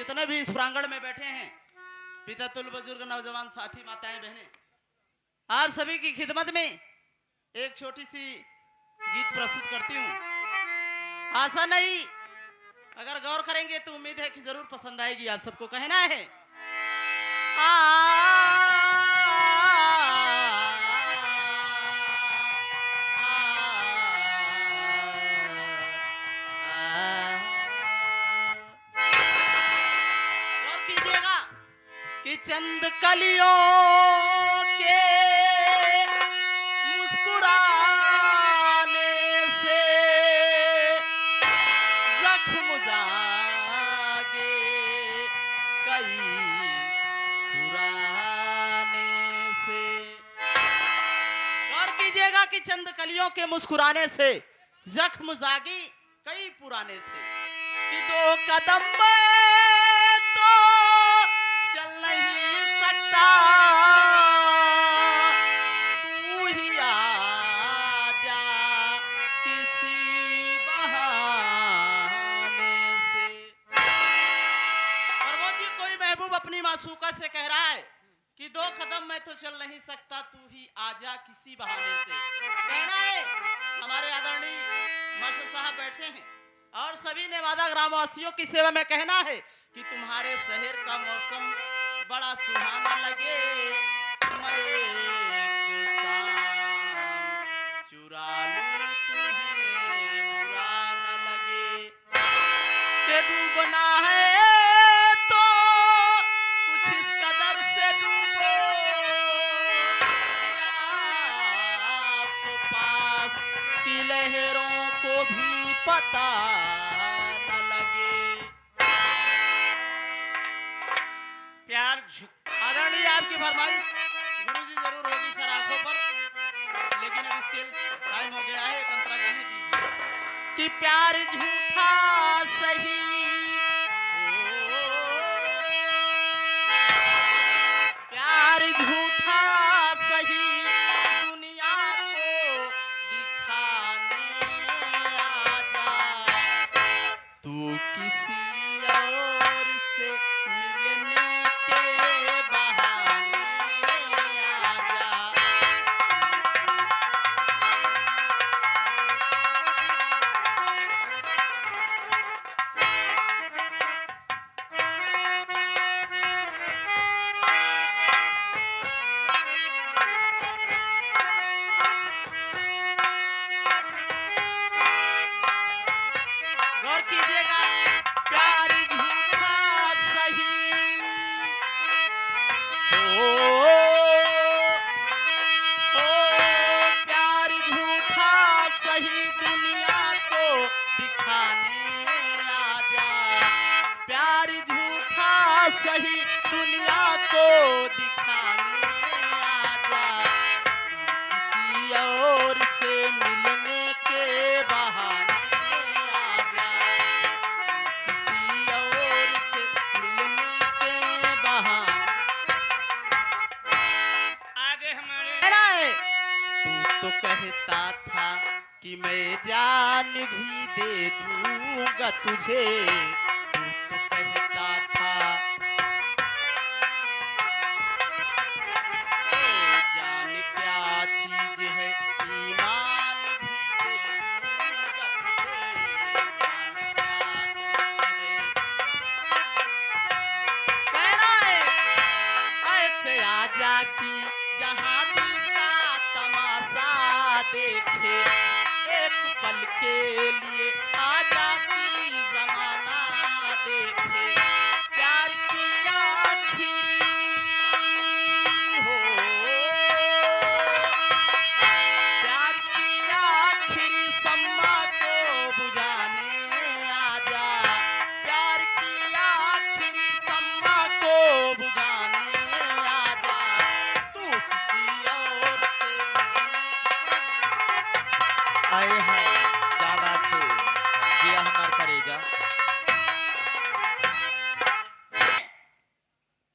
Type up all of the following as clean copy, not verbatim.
जितने भी इस प्रांगण में बैठे हैं, पिता तुल बुजुर्ग नौजवान साथी माताएं बहनें, आप सभी की खिदमत में एक छोटी सी गीत प्रस्तुत करती हूँ। आशा नहीं, अगर गौर करेंगे तो उम्मीद है कि जरूर पसंद आएगी। आप सबको कहना है गौर कीजिएगा कि चंद कलियों के मुस्कुराने से जख्म जागे कई पुराने से। गौर कीजिएगा कि चंद कलियों के मुस्कुराने से जख्म जागी कई पुराने से, कि दो कदम में तो चल नहीं सकता, तू ही आ जा किसी बहाने से। और वो जी कोई महबूब अपनी मासूका से कह रहा है कि दो कदम में तो चल नहीं सकता, तू ही आ जा किसी बहाने से। कहना है हमारे आदरणीय मास्टर साहब बैठे हैं और सभी नेवादा ग्रामवासियों की सेवा में कहना है कि तुम्हारे शहर का मौसम बड़ा सुहाना लगे, मैं एक शाम चुरा लूं तुम्हें बुरा न लगे, के डूबना है तो कुछ इस कदर से डूबो आस पास की लहरों को भी पता न लगे। प्यार आदरणीय आपकी फरमाइश गुरुजी जरूर होगी सर आंखों पर, लेकिन अब इसके टाइम हो गया है, एक अंतरा गाने दीजिए कि प्यार झूठा सही प्यार झूठा सही दुनिया को दिखाने आ जा, तू किसी और से मिलने के बहाने आ जा। गौर कीजिएगा, प्यार झूठा सही प्यार झूठा सही दुनिया को दिखाने आ जा, प्यार झूठा सही दुनिया को दिखाने आ जा, किसी और से मिलने के बहाने आ जा, किसी और से मिलने के बहाने। आगे हमारे कहना है तू तो कहता था कि मैं जान भी दे दूंगा तुझे, तू तो कहता था ओ जान क्या चीज है, ईमान भी दे दूंगा तुझे, जान क्या चीज है। कहना है ऐसे आजा कि जहां दिल का तमाशा देखे, एक पल के लिए आजा कि जमाना देखे, प्यार की आखिरी हो प्यार की आखिरी सम्मा को बुझाने आ जा, प्यार की आखिरी सम्मा को बुझाने आ जा, तू किसी और से आए हैं ज्यादा छे जिया हमार करेजा।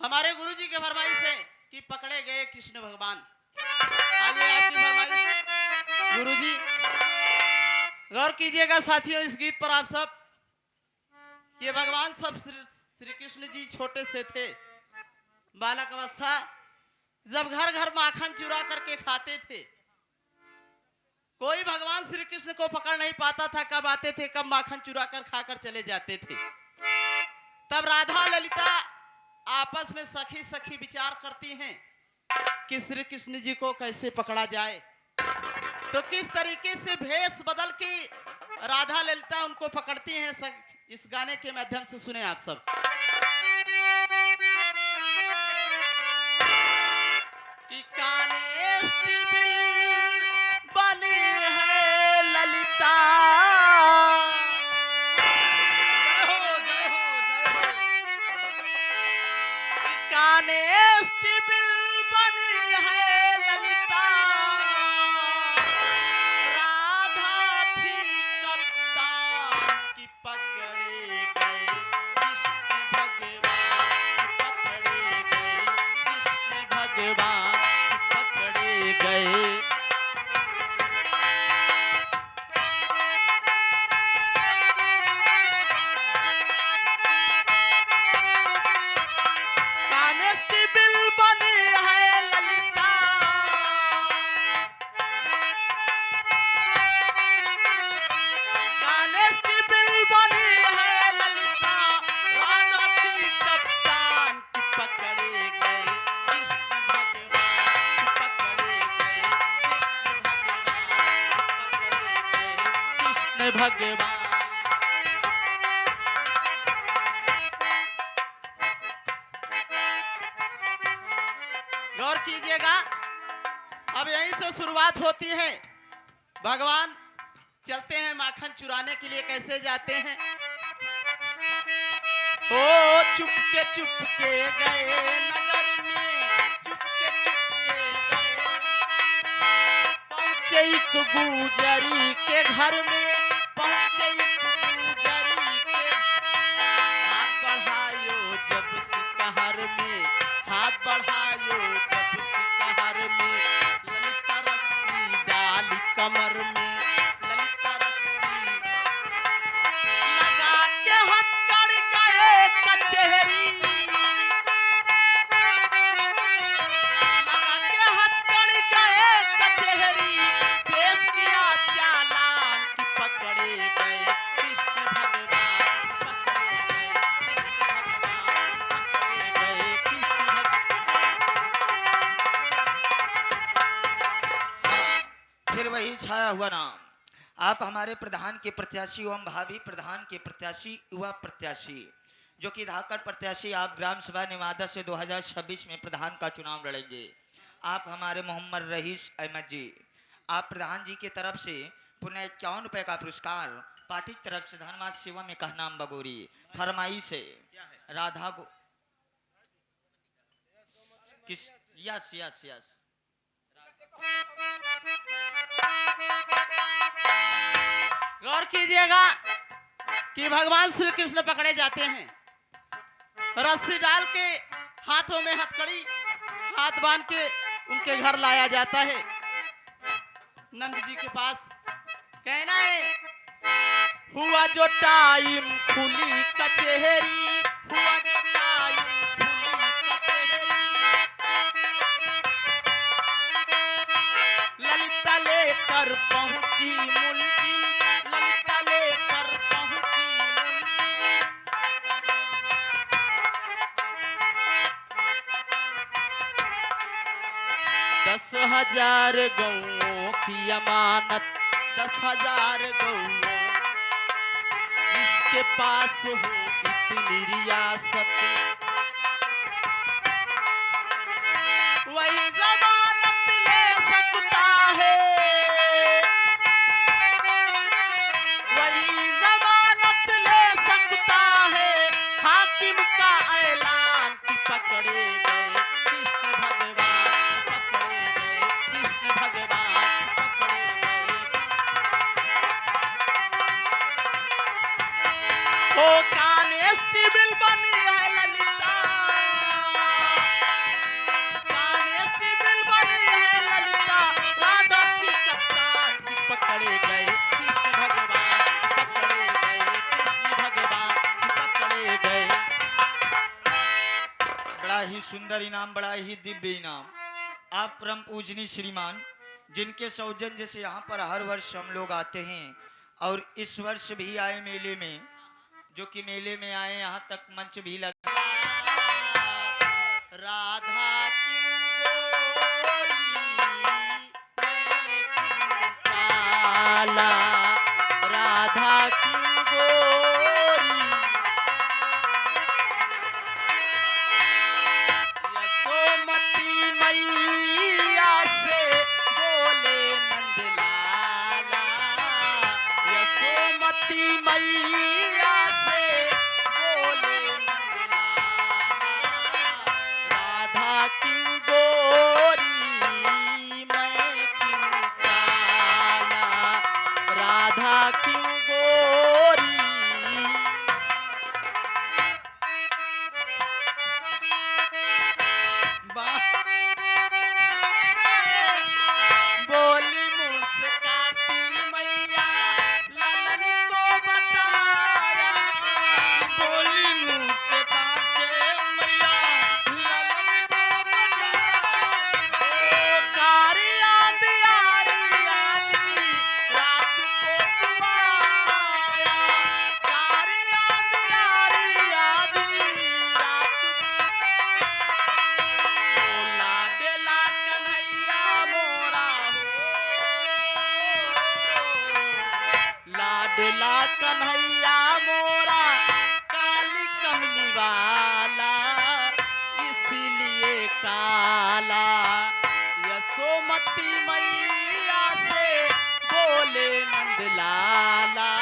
हमारे गुरुजी के फरमाइश है कि पकड़े गए कृष्ण भगवान। आइए आपकी फरमाइश गुरुजी। गौर कीजिएगा साथियों इस गीत पर आप सब, ये भगवान सब श्री कृष्ण जी छोटे से थे, बालक अवस्था, जब घर घर माखन चुरा करके खाते थे, कोई भगवान श्री कृष्ण को पकड़ नहीं पाता था, कब आते थे कब माखन चुरा कर खाकर चले जाते थे। तब राधा ललिता आपस में सखी सखी विचार करती हैं कि श्री कृष्ण जी को कैसे पकड़ा जाए। तो किस तरीके से भेष बदल के राधा ललिता उनको पकड़ती हैं, इस गाने के माध्यम से सुने आप सब। कि कानेस्टेबल बने हैं ललिता, जय हो जय हो जय हो। कि कानेस्टेबल बने हैं ललिता, राधा थी कप्तान की पकड़े गए कृष्ण भगवान, पकड़े गए कृष्ण भगवान, पकड़े गए। कांस्टेबल बने हैं ललिता, कांस्टेबल बने हैं ललिता, राधा थी कप्तान की पकड़े गए कृष्ण भगवान, पकड़े गए कृष्ण भगवान, पकड़े गए कृष्ण भगवान। गौर कीजिएगा, अब यहीं से शुरुआत होती है। भगवान चलते हैं माखन चुराने के लिए, कैसे जाते हैं? ओ चुपके गए नगर में, चुपके गए, पहुंचे एक गुजरी के घर में, पहुंचे एक गुजरी के, हाथ बढ़ायो जब सिकहर में, हाथ बढ़ायो जब सिकहर में, ललिता रस्सी डाली कमर में, ललिता रस्सी लगा के हथकड़ गए कचहरी, लगा के हथकड़ गए कचहरी, पेश किया चालान की पकड़े गए कृष्ण भगवान, पकड़े गए कृष्ण भगवान, पकड़े गए कृष्ण भगवान। फिर वही छाया हुआ नाम। आप हमारे प्रधान के प्रत्याशी एवं भावी प्रधान के प्रत्याशी, युवा प्रत्याशी, जो कि धाकड़ प्रत्याशी, आप ग्राम सभा नेवादा से 2026 में प्रधान का चुनाव लड़ेंगे। आप हमारे मोहम्मद रईस अहमद जी, आप प्रधान जी की तरफ से पुनः 51 रुपये का पुरस्कार, पार्टी की तरफ से धनवाद सेवा में कहनाम बगोरी, फरमाइश है राधा को किस, यस यस यस, गौर कीजिएगा कि भगवान श्री कृष्ण पकड़े जाते हैं, रस्सी डाल के हाथों में हथकड़ी, हाथ बांध के उनके घर लाया जाता है नंद जी के पास। कहना है, हुआ जो टाइम खुली कचहरी, हुआ जो टाइम खुली कचहरी, ललिता लेकर पहुंची मुलजिम, ललिता लेकर पहुंची मुलजिम, 10,000 गौओं की अमानत, 10,000 गौओं, जिसके पास हो इतनी रियासत, वही जमानत ले सकता है, वही जमानत ले सकता है, हाकिम का ऐलान कि पकड़े गए कृष्ण भगवान, पकड़े गए कृष्ण भगवान, पकड़े गए। ओ कांस्टेबल बनी है ललिता, कांस्टेबल बनी है ललिता, राधा की कप्तान की पकड़े गए कृष्ण भगवान, पकड़े गए कृष्ण भगवान, पकड़े गए। ही सुंदर इनाम, बड़ा ही दिव्य इनाम आप परम पूजनीय श्रीमान, जिनके सौजन्य से यहाँ पर हर वर्ष हम लोग आते हैं और इस वर्ष भी आए मेले में, जो कि मेले में आए यहाँ तक मंच भी लगा। राधा की गोरी मैं क्यों काला, राधा की गोरी यशोमती मैया से बोले नंदलाला, यशोमती मैया से बोले नंदलाला, राधा की गोरी मैं क्यों काला, राधा की गोरी। बोली मुस्काती मैया ललन को बताया, बोली मुँह से बातें मैया ललन को बताया। ओ कारी आंधी आरी आंधी रात को तू आया, कारी आंधी आरी आंधी रात को लाडला कन्हैया मोरा हो, लाडला कन्हैया मोरा काली कमली वाला इसलिए काला, यशोमती मैया से बोले नंदलाला,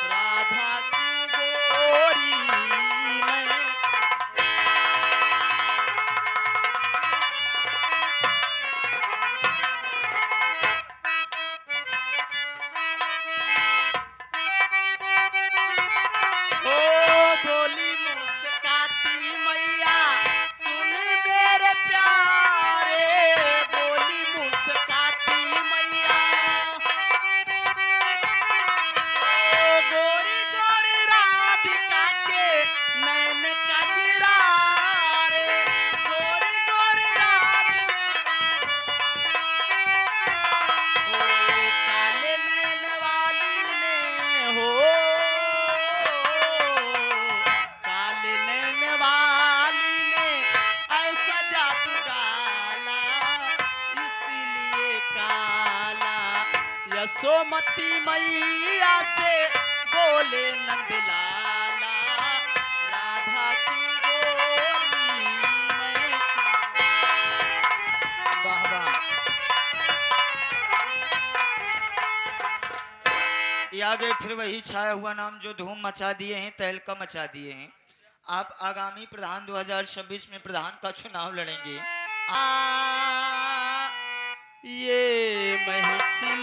राधा की गोरी मैं। ओ बोली मुस्काती मैया सुन मेरे प्यारे, बोली मुस्काती मैया। ओ गोरी गोरी राधिका के नैन कजरारे, गोरी गोरी राधिका ओ काले नैन वाली ने हो, काले नैन वाली ने ऐसा जादू डाला इसलिए काला, यशोमती मैया से बोले नंदलाला, राधा की गोरी मैं। वाह वाह। ये आगे फिर वही छाया हुआ नाम जो धूम मचा दिए हैं, तहलका मचा दिए हैं। आप आगामी प्रधान 2026 में प्रधान का चुनाव लड़ेंगे। ये महफिल